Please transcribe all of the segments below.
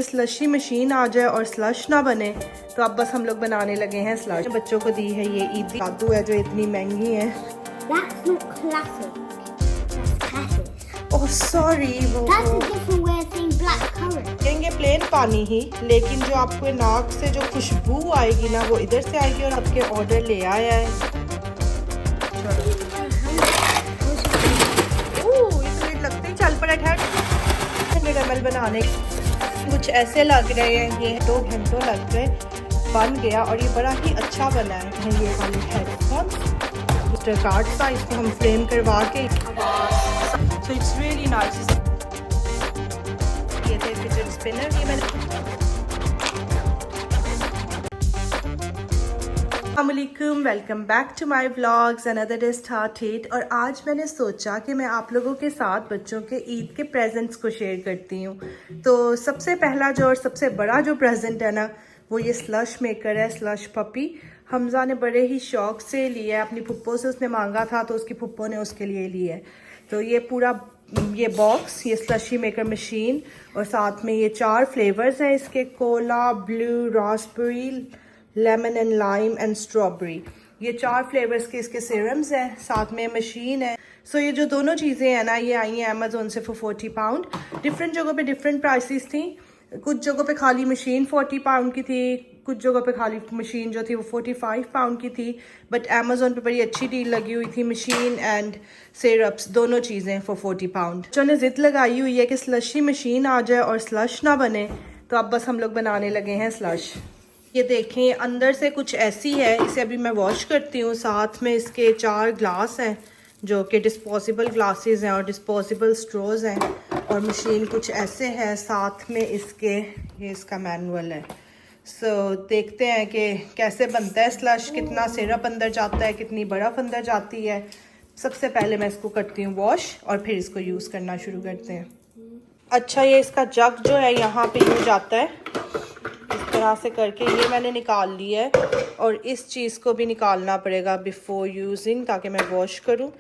Slushy machine आ जाए और slush ना बने तो अब बस हम लोग बनाने लगे हैं स्लश। बच्चों को दी है ये ईद जादू है जो इतनी महंगी है। That's not classic. That's classic. Oh sorry वो That's a different way of saying black currant. कहेंगे प्लेन पानी ही, लेकिन जो आपको नाक से जो खुशबू आएगी ना वो इधर से आएगी और आपके ऑर्डर ले आया है। ओह इस लगते ही चल पड़ा ठहर। 100 ml बनाने कुछ ऐसे लग रहे हैं, ये 2 घंटों लग गए, बन गया और ये बड़ा ही अच्छा बना है। ये वाली हेडफोन मिस्टर कार्ड का, इसको हम फ्रेम करवा के सो इट्स रियली नाइस। ये थे फिजेट स्पिनर, ये मैंने अस्सलामुअलैकुम, welcome back to my vlogs, another day started. और आज मैंने सोचा कि मैं आप लोगों के साथ बच्चों के ईद के प्रेजेंट्स को शेयर करती हूँ। तो सबसे पहला जो और सबसे बड़ा जो प्रेजेंट है ना वो ये स्लश मेकर है, स्लश पपी। हमजा ने बड़े ही शौक से लिया है, अपनी फुप्पो से उसने मांगा था तो उसकी फुप्पो ने उसके लिए लिया है। तो ये पूरा ये बॉक्स, ये स्लशी मेकर मशीन और साथ में ये 4 फ्लेवर्स हैं इसके, Cola, blue, Raspberry, lemon and lime and strawberry. ये 4 फ्लेवर्स के इसके सीरम्स हैं, साथ में मशीन है। सो ये जो दोनों चीज़ें हैं ना ये आई हैं अमेजोन से फॉर 40 पाउंड। डिफरेंट जगहों पे डिफरेंट प्राइसेस थी। कुछ जगहों पे खाली मशीन 40 पाउंड की थी, कुछ जगहों पे खाली मशीन जो थी वो 45 पाउंड की थी। बट अमेजोन पे बड़ी अच्छी डील लगी हुई थी, मशीन एंड सिरप्स दोनों चीज़ें फॉर 40 पाउंड। जो ने जिद लगाई हुई है कि स्लशी मशीन आ जाए और स्लश ना बने तो अब बस हम लोग बनाने लगे हैं स्लश। ये देखें अंदर से कुछ ऐसी है, इसे अभी मैं वॉश करती हूँ। साथ में इसके 4 ग्लास हैं जो कि डिस्पोजेबल ग्लासेस हैं और डिस्पोजेबल स्ट्रोज हैं, और मशीन कुछ ऐसे है। साथ में इसके ये इसका मैनुअल है। सो देखते हैं कि कैसे बनता है स्लश, कितना सिरप अंदर जाता है, कितनी बर्फ़ अंदर जाती है। सबसे पहले मैं इसको करती हूँ वॉश और फिर इसको यूज़ करना शुरू करते हैं। अच्छा, ये इसका जग जो है यहाँ पे यूज जाता है, इस तरह से करके ये मैंने निकाल लिया है। और इस चीज़ को भी निकालना पड़ेगा बिफोर यूजिंग ताकि मैं वॉश करूँ।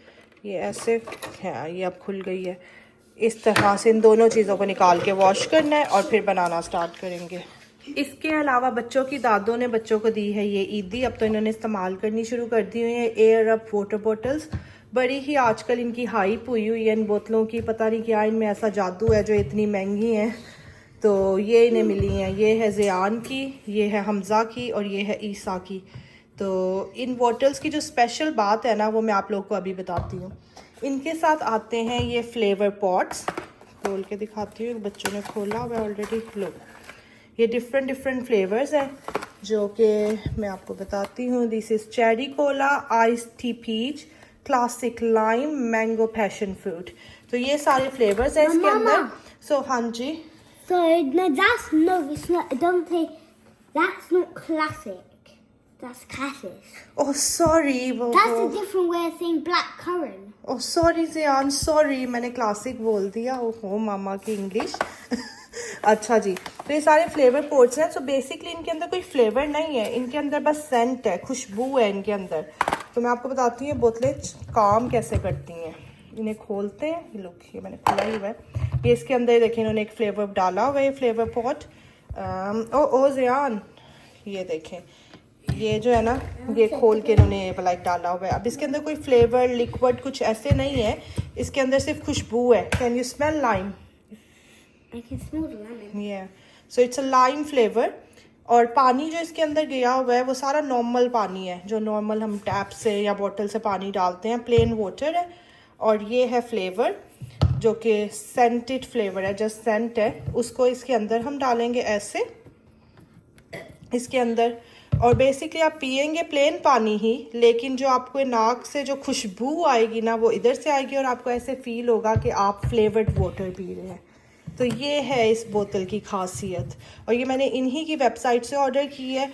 ये ऐसे है, ये अब खुल गई है। इस तरह से इन दोनों चीज़ों को निकाल के वॉश करना है और फिर बनाना स्टार्ट करेंगे। इसके अलावा बच्चों की दादों ने बच्चों को दी है ये ईदी, अब तो इन्होंने इस्तेमाल करनी शुरू कर दी हुई है एयर अप वाटर बॉटल्स। बड़ी ही आजकल इनकी हाइप हुई हुई है इन बोतलों की, पता नहीं क्या इनमें ऐसा जादू है जो इतनी महंगी हैं। तो ये इन्हें मिली हैं, ये है ज़ियान की, ये है हमज़ा की और ये है ईसा की। तो इन बॉटल्स की जो स्पेशल बात है ना वो मैं आप लोग को अभी बताती हूँ। इनके साथ आते हैं ये फ्लेवर पॉट्स, खोल के दिखाती हूँ, बच्चों ने खोला हुआ है ऑलरेडी। लो ये डिफरेंट फ्लेवर्स हैं जो कि मैं आपको बताती हूँ। This is cherry cola, ice tea peach, classic lime, mango passion fruit. तो ये सारे फ्लेवर्स हैं इसके अंदर। सो हाँ जी, So no, it's not. Don't say that's not classic. That's classic. Oh sorry वो That's a different way of saying black currant. Oh sorry Ziyan, sorry मैंने क्लासिक बोल दिया। ओहो मामा की इंग्लिश। अच्छा जी, तो ये सारे फ्लेवर पोर्ट्स हैं। सो बेसिकली इनके अंदर कोई फ्लेवर नहीं है, इनके अंदर बस सेंट है, खुशबू है इनके अंदर। तो मैं आपको बताती हूँ ये बोतलें काम कैसे करती हैं। इन्हें खोलते हैं, लुक ये मैंने खोला ही हुआ है। ये इसके अंदर देखिए इन्होंने एक फ्लेवर डाला हुआ है, फ्लेवर पॉट। ओ ज़ियान ये देखें, ये जो है ना ये खोल के इन्होंने लाइक डाला हुआ है। अब इसके अंदर कोई फ्लेवर लिक्विड कुछ ऐसे नहीं है, इसके अंदर सिर्फ खुशबू है। Can you smell lime? I can smell the lemon. Yeah, so it's a lime flavor। और पानी जो इसके अंदर गया हुआ है वो सारा नॉर्मल पानी है, जो नॉर्मल हम टैप से या बोतल से पानी डालते हैं, प्लेन वाटर है। और ये है फ्लेवर जो कि सेंटेड फ्लेवर है, जस्ट सेंट है, उसको इसके अंदर हम डालेंगे ऐसे इसके अंदर। और बेसिकली आप पियेंगे प्लेन पानी ही, लेकिन जो आपको नाक से जो खुशबू आएगी ना वो इधर से आएगी और आपको ऐसे फील होगा कि आप फ्लेवर्ड वाटर पी रहे हैं। तो ये है इस बोतल की खासियत। और ये मैंने इन्हीं की वेबसाइट से ऑर्डर की है।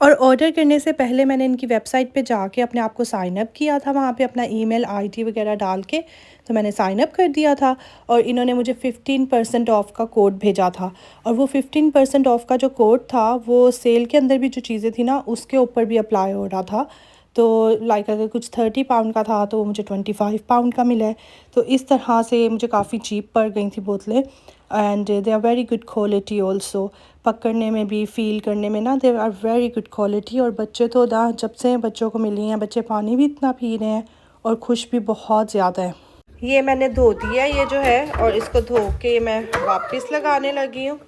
और ऑर्डर करने से पहले मैंने इनकी वेबसाइट पे जाके अपने आप को साइन अप किया था, वहाँ पे अपना ईमेल आईडी वगैरह डाल के तो मैंने साइन अप कर दिया था। और इन्होंने मुझे 15% ऑफ़ का कोड भेजा था। और वो 15% ऑफ़ का जो कोड था वो सेल के अंदर भी जो चीज़ें थी ना उसके ऊपर भी अप्लाई हो रहा था। तो लाइक अगर कुछ 30 पाउंड का था तो वो मुझे 25 पाउंड का मिला है। तो इस तरह से मुझे काफ़ी चीप पड़ गई थी बोतलें। And they are very good quality also, पकड़ने में भी, फील करने में ना, they are very good quality. और बच्चे तो ना, जब से बच्चों को मिली हैं, बच्चे पानी भी इतना पी रहे हैं और खुश भी बहुत ज़्यादा है। ये मैंने धो दिया ये जो है, और इसको धो के मैं वापस लगाने लगी हूँ।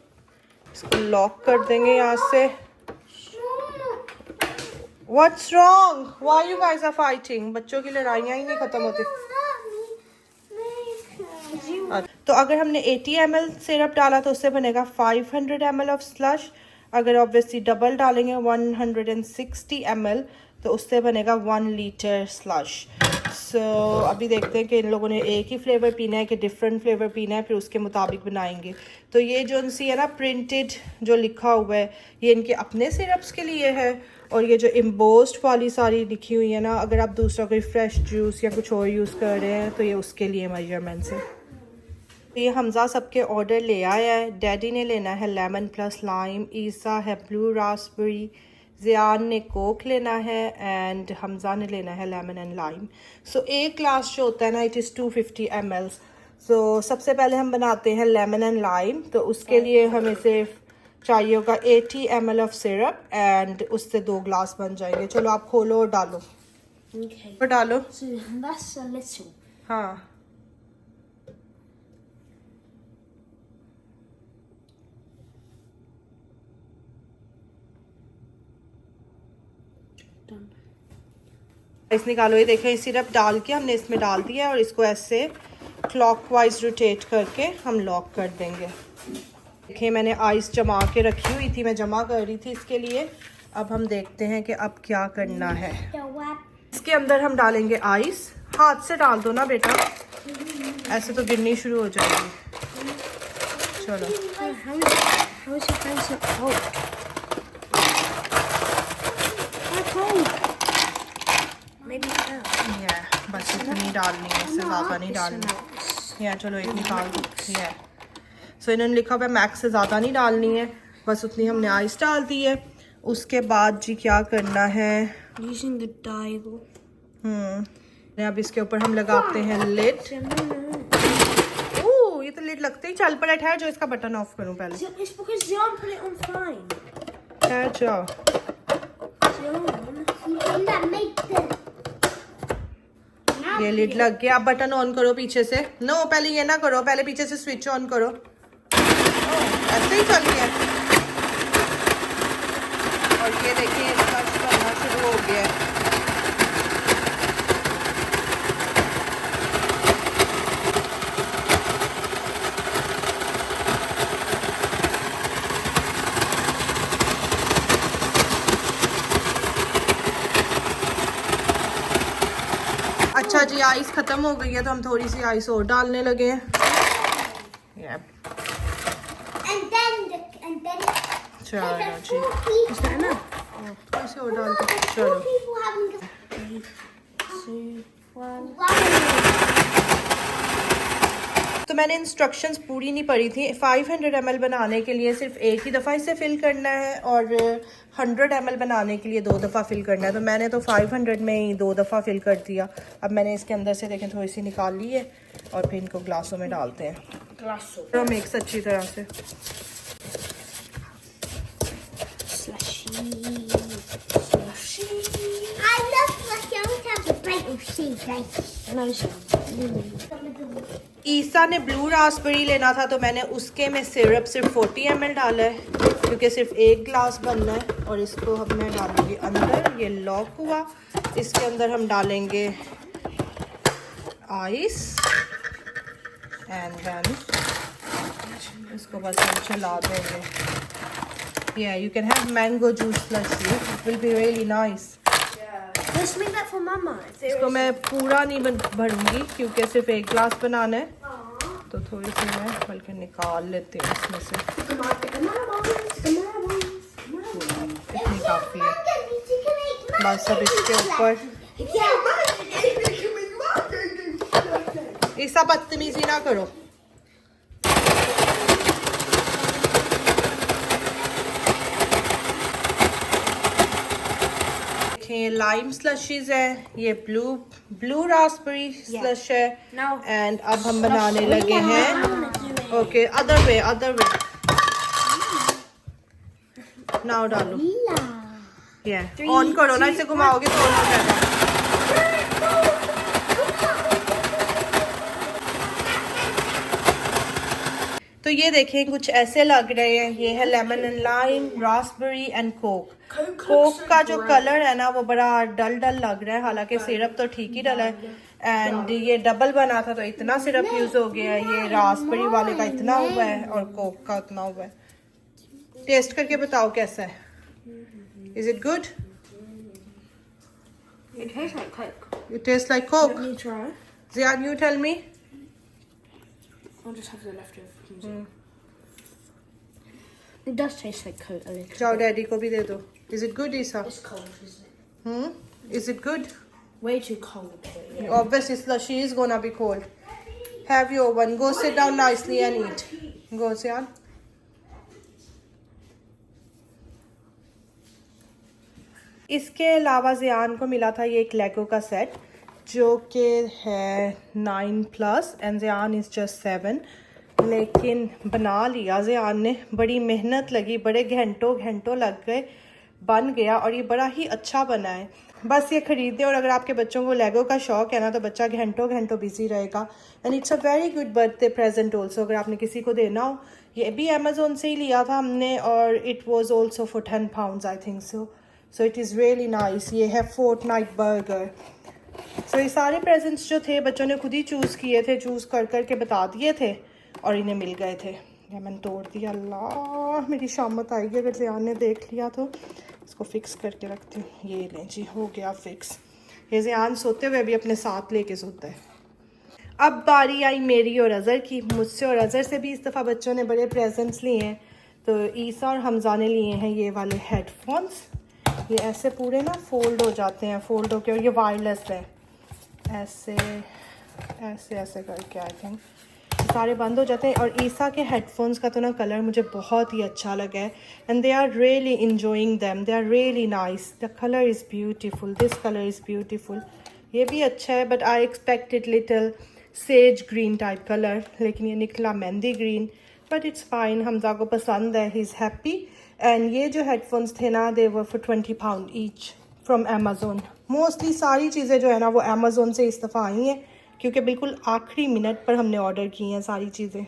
इसको लॉक कर देंगे यहाँ से। What's wrong? Why you guys are fighting? बच्चों की लड़ाइयाँ ही नहीं ख़त्म होती। तो अगर हमने 80 ml सिरप डाला तो उससे बनेगा 500 ml ऑफ स्लश। अगर ऑब्वियसली डबल डालेंगे 160 ml तो उससे बनेगा 1 लीटर स्लश। सो अभी देखते हैं कि इन लोगों ने एक ही फ्लेवर पीना है कि डिफरेंट फ्लेवर पीना है, फिर उसके मुताबिक बनाएंगे। तो ये जो उनसी है ना प्रिंटेड जो लिखा हुआ है, ये इनके अपने सिरप्स के लिए है। और ये जो एम्बोस्ड वाली सारी लिखी हुई है ना, अगर आप दूसरा कोई फ्रेश जूस या कुछ और यूज़ कर रहे हैं तो ये उसके लिए मेजरमेंट्स है। ये हमज़ा सबके ऑर्डर ले आया है। डैडी ने लेना है लेमन प्लस लाइम, ईसा है ब्लू रास्पबेरी, ज़ियान ने कोक लेना है एंड हमज़ा ने लेना है लेमन एंड लाइम। सो एक ग्लास जो होता है ना, इट इज़ 250 ml। सो सबसे पहले हम बनाते हैं लेमन एंड लाइम। तो उसके लिए हमें सिर्फ चाहिए होगा 80 ml ऑफ सिरप एंड उससे 2 ग्लास बन जाएंगे। चलो आप खोलो और डालो। Okay. और डालो। So that's a little. हाँ, Done. इस निकालो। ये देखें, सिरप डाल के हमने इसमें डाल दिया और इसको ऐसे क्लॉकवाइज रोटेट करके हम लॉक कर देंगे। देखिए मैंने आइस जमा के रखी हुई थी, मैं जमा कर रही थी इसके लिए। अब हम देखते हैं कि अब क्या करना है। The what? इसके अंदर हम डालेंगे आइस। हाथ से डाल दो ना बेटा, ऐसे तो गिरनी शुरू हो जाएगी। चलो How is your face so cold? How cold? Maybe ये बस इतनी डालनी है, इससे ज़्यादा नहीं डालनी। या चलो एक निकाल दो। ये सो इन्होंने लिखा हुआ है मैक्स से ज़्यादा नहीं डालनी है, बस उतनी हमने आइस डाल दी है। उसके बाद जी क्या करना है, using the dial. अब इसके ऊपर हम लगाते हैं लिड। ओह, ये तो लिड लगते ही चल पड़ा। ठहर, जो इसका बटन ऑफ करूं पहले। It's because Zion put it on fine. ठहर जाओ। ये लिड लग गया। अब बटन ऑन करो पीछे से। नो, पहले ये ना करो, पहले पीछे से स्विच ऑन करो। ऐसे ही चल गया। और ये देखिए इसका बनना शुरू हो गया है। अच्छा जी, आइस खत्म हो गई है तो हम थोड़ी सी आइस और डालने लगे हैं। चलो जी, थोड़ी सी और डाल दो। चलो तो मैंने इंस्ट्रक्शंस पूरी नहीं पढ़ी थी। 500 ml बनाने के लिए सिर्फ एक ही दफ़ा इसे फिल करना है और 100 ml बनाने के लिए 2 दफ़ा फिल करना है। तो मैंने तो 500 में ही 2 दफ़ा फिल कर दिया। अब मैंने इसके अंदर से देखें थोड़ी सी निकाल ली है और फिर इनको ग्लासों में डालते हैं। तो मिक्स अच्छी तरह से। ईसा ने ब्लू रास्पबेरी लेना था तो मैंने उसके में सिरप सिर्फ 40 ml डाला है क्योंकि सिर्फ एक ग्लास बनना है। और इसको हम मैं डालूंगी अंदर। ये लॉक हुआ। इसके अंदर हम डालेंगे आइस एंड देन इसको बस हम चला देंगे। Yeah, you can have mango juice slushy. It will be really nice. Let's make that for Mama. इसको मैं पूरा नहीं भरूंगी क्योंकि सिर्फ एक ग्लास बनाना है। तो थोड़ी सी मैं बल्कि निकाल लेती हूँ इसमें से। इतनी काफ़ी है। बस अब इसके ऊपर ऐसा बदतमीजी ना करो। ये लाइम स्लशीज है, ये ब्लू रास्पबेरी स्लश है। एंड अब हम बनाने लगे हैं ओके अदर वे नाउ डालो La. ये ऑन करो ना, इसे घुमाओगे तो ऑन हो जाएगा। तो ये देखें कुछ ऐसे लग रहे हैं। ये है lemon and lime, Raspberry and Coke. Coke का जो कलर है ना वो बड़ा डल लग रहा है, हालांकि सिरप तो ठीक ही डला है। एंड ये डबल बना था तो इतना सिरप यूज हो गया है। ये रास्पबेरी वाले का इतना हुआ है और कोक का उतना हुआ है। टेस्ट करके बताओ कैसा है। Is it good? It tastes like Coke. It tastes like Coke. Let me try. Ziad, you tell me. I'll just have the leftover. It does taste like Coke a little. जाओ daddy को भी दे दो। Is it good, Isa? It's cold, isn't it? Is it good? Way too cold. Yeah. Obviously, she is gonna be cold. Have your one. Go sit down nicely and eat. Go, Ziad. इसके अलावा ज़ियान को मिला था ये एक लेगो का set जो कि है 9+ एंड ज़ियान इज़ जस्ट 7, लेकिन बना लिया ज़ियान ने। बड़ी मेहनत लगी, बड़े घंटों लग गए, बन गया और ये बड़ा ही अच्छा बना है। बस ये ख़रीदे और अगर आपके बच्चों को लेगो का शौक़ है ना तो बच्चा घंटों बिजी रहेगा। And it's a very good birthday present also, अगर आपने किसी को देना हो। ये भी अमेज़ोन से ही लिया था हमने और it was also for 10 pounds I think so it is really nice. ये है फोर्टनाइट बर्गर। सो ये सारे प्रेजेंट्स जो थे बच्चों ने खुद ही चूज़ किए थे, चूज़ कर के बता दिए थे और इन्हें मिल गए थे। ये मैंने तोड़ दिया। अल्लाह मेरी शामत आएगी अगर ज़ियान ने देख लिया तो। इसको फिक्स करके रखती हूँ। ये लें जी, हो गया फिक्स। ये ज़ियान सोते हुए भी अपने साथ लेके सोता है। अब बारी आई मेरी और अज़र की। मुझसे और अज़र से भी इस दफ़ा बच्चों ने बड़े प्रेजेंट्स लिए हैं। तो ईसा और हमज़ा ने लिए हैं ये वाले हेडफोन्स। ये ऐसे पूरे ना फोल्ड हो जाते हैं, फोल्ड होके, और ये वायरलेस है। ऐसे करके आई थिंक सारे बंद हो जाते हैं। और ईसा के हेडफोन्स का तो ना कलर मुझे बहुत ही अच्छा लगा है and they are really enjoying them, they are really nice. The colour is beautiful, this colour is beautiful. ये भी अच्छा है but I expected little sage green type colour, लेकिन ये निकला mehndi green, but it's fine. Hamza को पसंद है, ही इज़ हैप्पी। एंड ये जो हेडफोन्स थे ना they were for 20 pounds each from Amazon. Mostly सारी चीज़ें जो है ना वो अमेज़ोन से इस दफ़ा आई हैं क्योंकि बिल्कुल आखिरी मिनट पर हमने ऑर्डर की हैं सारी चीज़ें।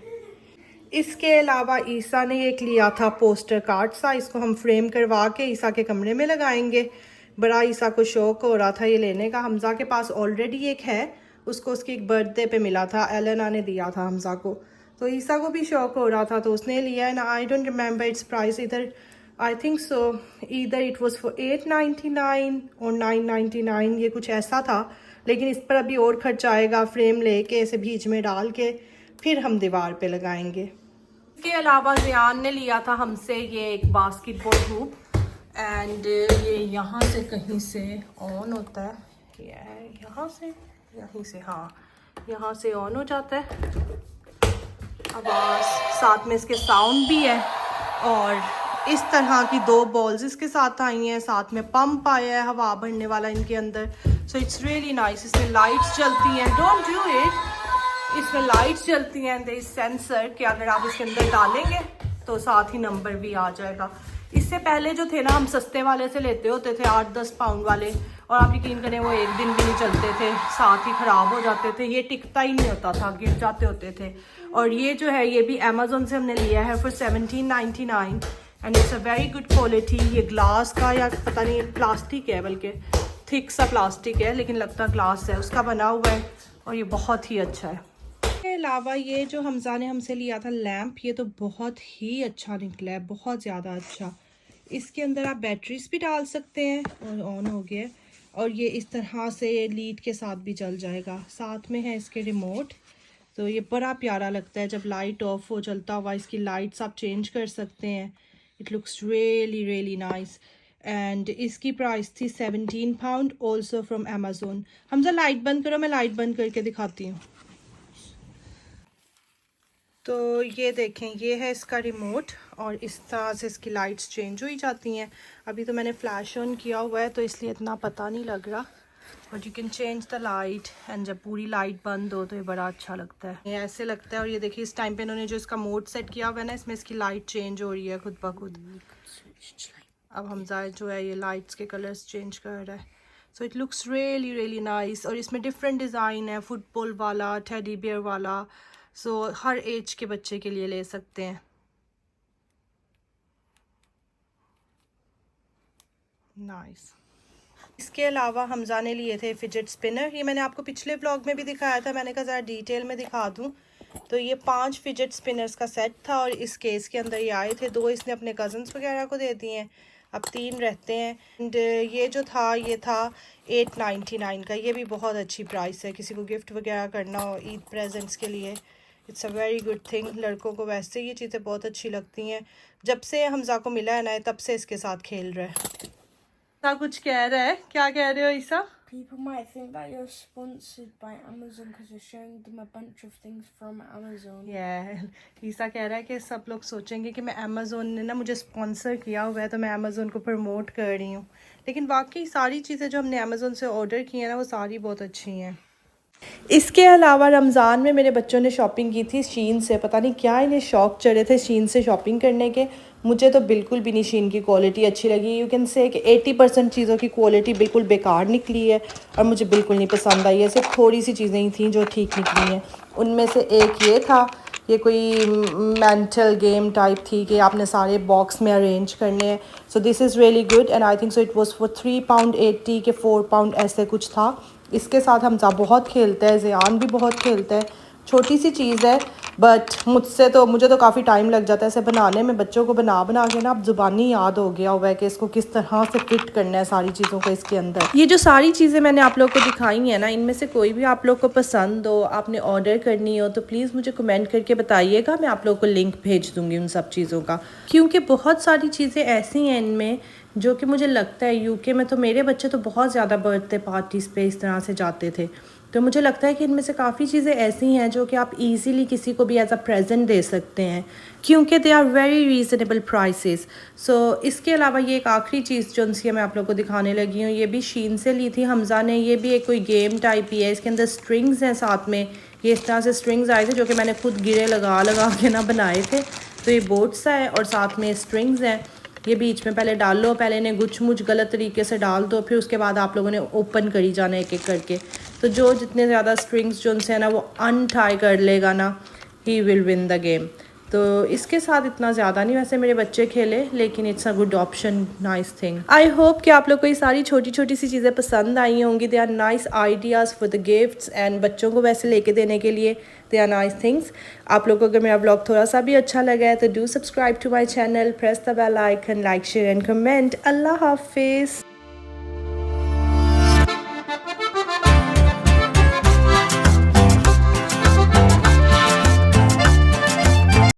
इसके अलावा ईसा ने एक लिया था पोस्टर कार्ड सा, इसको हम फ्रेम करवा के ईसा के कमरे में लगाएंगे। बड़ा ईसा को शौक़ हो रहा था ये लेने का। हमजा के पास ऑलरेडी एक है, उसको उसकी एक बर्थडे पे मिला था, एलेना ने दिया था हमजा को। तो ईसा को भी शौक़ हो रहा था तो उसने लिया है ना। I don't remember its price, इधर I think so either it was for 8.99 और 9.99, ये कुछ ऐसा था। लेकिन इस पर अभी और खर्च आएगा, फ्रेम लेके इसे बीच में डाल के फिर हम दीवार पे लगाएंगे। इसके अलावा ज़ियान ने लिया था हमसे ये एक बास्केटबॉल हूप एंड ये यहाँ से कहीं से ऑन होता है, यहाँ से यहीं से, हाँ यहाँ से ऑन हो जाता है। आवाज़ साथ में इसके साउंड भी है और इस तरह की 2 बॉल्स इसके साथ आई हैं, साथ में पंप आया है हवा भरने वाला इनके अंदर। So it's really nice. इसमें लाइट्स जलती हैं, डोंट डू इट। इसमें लाइट्स जलती हैं, देयर इज सेंसर कि अगर आप इसके अंदर डालेंगे तो साथ ही नंबर भी आ जाएगा। इससे पहले जो थे ना हम सस्ते वाले से लेते होते थे 8-10 पाउंड वाले, और आप यकीन करें वो एक दिन भी नहीं चलते थे, साथ ही ख़राब हो जाते थे, ये टिकता ही नहीं होता था, गिर जाते होते थे। और ये जो है ये भी अमेज़ोन से हमने लिया है for 17.99 and it's a very good quality. ये ग्लास का या पता नहीं प्लास्टिक है, बल्कि थिक सा प्लास्टिक है लेकिन लगता ग्लास है, उसका बना हुआ है और ये बहुत ही अच्छा है। इसके अलावा ये जो हमजा ने हमसे लिया था लैम्प, ये तो बहुत ही अच्छा निकला है, बहुत ज़्यादा अच्छा। इसके अंदर आप बैटरीज भी डाल सकते हैं और ऑन हो गया, और ये इस तरह से लीड के साथ भी जल जाएगा। साथ में है इसके रिमोट, तो ये बड़ा प्यारा लगता है जब लाइट ऑफ हो जलता हुआ। इसकी लाइट्स आप चेंज कर सकते हैं। It looks really really nice and इसकी प्राइस थी 17 pound also from Amazon. Hamza light बंद करो, मैं लाइट बंद करके दिखाती हूँ। तो ये देखें, ये है इसका रिमोट और इस तरह से इसकी लाइट्स चेंज हो ही जाती हैं। अभी तो मैंने फ्लैश ऑन किया हुआ है तो इसलिए इतना पता नहीं लग रहा, but you can change the light, and जब पूरी लाइट बंद हो तो ये बड़ा अच्छा लगता है, ये ऐसे लगता है। और ये देखिए इस टाइम पे इन्होंने जो इसका मोड सेट किया हुआ है ना, इसमें इसकी लाइट चेंज हो रही है खुद ब खुद। अब हमजा जो है ये लाइट्स के कलर्स चेंज कर रहा है, so it looks really really nice. और इसमें डिफरेंट डिज़ाइन है, फुटबॉल वाला, टेडी बियर वाला, सो हर एज के बच्चे के लिए ले सकते हैं। नाइस। इसके अलावा हमजा ने लिए थे फिजेट स्पिनर, ये मैंने आपको पिछले व्लॉग में भी दिखाया था, मैंने कहा ज़रा डिटेल में दिखा दूँ। तो ये 5 फिजेट स्पिनर्स का सेट था और इस केस के अंदर ये आए थे। 2 इसने अपने कज़न्स वगैरह को दे दिए हैं, अब 3 रहते हैं। एंड ये जो था ये था 899 का, ये भी बहुत अच्छी प्राइस है किसी को गिफ्ट वगैरह करना हो ईद प्रेजेंट्स के लिए। It's a very good thing. लड़कों को वैसे ये चीज़ें बहुत अच्छी लगती हैं। जब से हमजा को मिला है ना, तब से इसके साथ खेल रहा है। कुछ कह रहा है, क्या कह रहे हो ईसा? People might think that you're sponsored by Amazon because you're showing them a bunch of things from Amazon. ईसा कह रहा है कि सब लोग सोचेंगे कि मैं अमेज़ोन ने ना मुझे स्पॉन्सर किया हुआ है, तो मैं अमेज़ोन को प्रमोट कर रही हूँ। लेकिन वाकई सारी चीज़ें जो हमने अमेज़ोन से ऑर्डर की हैं ना, वो सारी बहुत अच्छी हैं। इसके अलावा रमज़ान में मेरे बच्चों ने शॉपिंग की थी शीन से। पता नहीं क्या इन्हें शौक चढ़े थे शीन से शॉपिंग करने के। मुझे तो बिल्कुल भी नहीं शीन की क्वालिटी अच्छी लगी। यू कैन से कि 80% चीज़ों की क्वालिटी बिल्कुल बेकार निकली है और मुझे बिल्कुल नहीं पसंद आई है। सिर्फ थोड़ी सी चीज़ें ही थी जो ठीक निकली हैं। उनमें से एक ये था, ये कोई मेंटल गेम टाइप थी कि आपने सारे बॉक्स में अरेंज करने हैं। So this is really good and I think so it was for £3.80 के 4 पाउंड ऐसे कुछ था। इसके साथ हमजा बहुत खेलता है, ज़ियान भी बहुत खेलता है। छोटी सी चीज़ है बट मुझे तो काफ़ी टाइम लग जाता है इसे बनाने में। बच्चों को बना के ना अब ज़ुबानी याद हो गया हुआ है कि इसको किस तरह से फिट करना है सारी चीज़ों को इसके अंदर। ये जो सारी चीज़ें मैंने आप लोग को दिखाई हैं ना, इनमें से कोई भी आप लोग को पसंद हो, आपने ऑर्डर करनी हो, तो प्लीज़ मुझे कमेंट करके बताइएगा। मैं आप लोग को लिंक भेज दूँगी उन सब चीज़ों का, क्योंकि बहुत सारी चीज़ें ऐसी हैं इनमें जो कि मुझे लगता है यूके में तो मेरे बच्चे तो बहुत ज़्यादा बर्थडे पार्टीज़ पे इस तरह से जाते थे। तो मुझे लगता है कि इनमें से काफ़ी चीज़ें ऐसी हैं जो कि आप इजीली किसी को भी एज अ प्रेजेंट दे सकते हैं, क्योंकि they are very reasonable prices. So इसके अलावा ये एक आखिरी चीज़ जो उनसे मैं आप लोग को दिखाने लगी हूँ, ये भी शीन से ली थी हमजा ने। ये भी एक कोई गेम टाइप ही है, इसके अंदर स्ट्रिंग्स हैं साथ में। ये इस तरह से स्ट्रिंग्स आए थे जो कि मैंने खुद गिरे लगा के ना बनाए थे। तो ये बोट सा है और साथ में स्ट्रिंग्स हैं। ये बीच में पहले डाल लो, पहले इन्हें गुछ मुछ गलत तरीके से डाल दो, फिर उसके बाद आप लोगों ने ओपन करी जाना एक एक करके। तो जो जितने ज़्यादा स्ट्रिंग्स जो उनसे है ना वो अनटाई कर लेगा ना, he will win the game. तो इसके साथ इतना ज़्यादा नहीं वैसे मेरे बच्चे खेले, लेकिन it's a good option, nice thing. I hope कि आप लोग को ये सारी छोटी छोटी सी चीज़ें पसंद आई होंगी। They are nice ideas for the gifts and बच्चों को वैसे लेके देने के लिए दे आर नाइस थिंग्स। आप लोग को अगर मेरा ब्लॉग थोड़ा सा भी अच्छा लगा है तो do subscribe to my channel, press the bell icon, like share and comment. अल्लाह हाफिज़।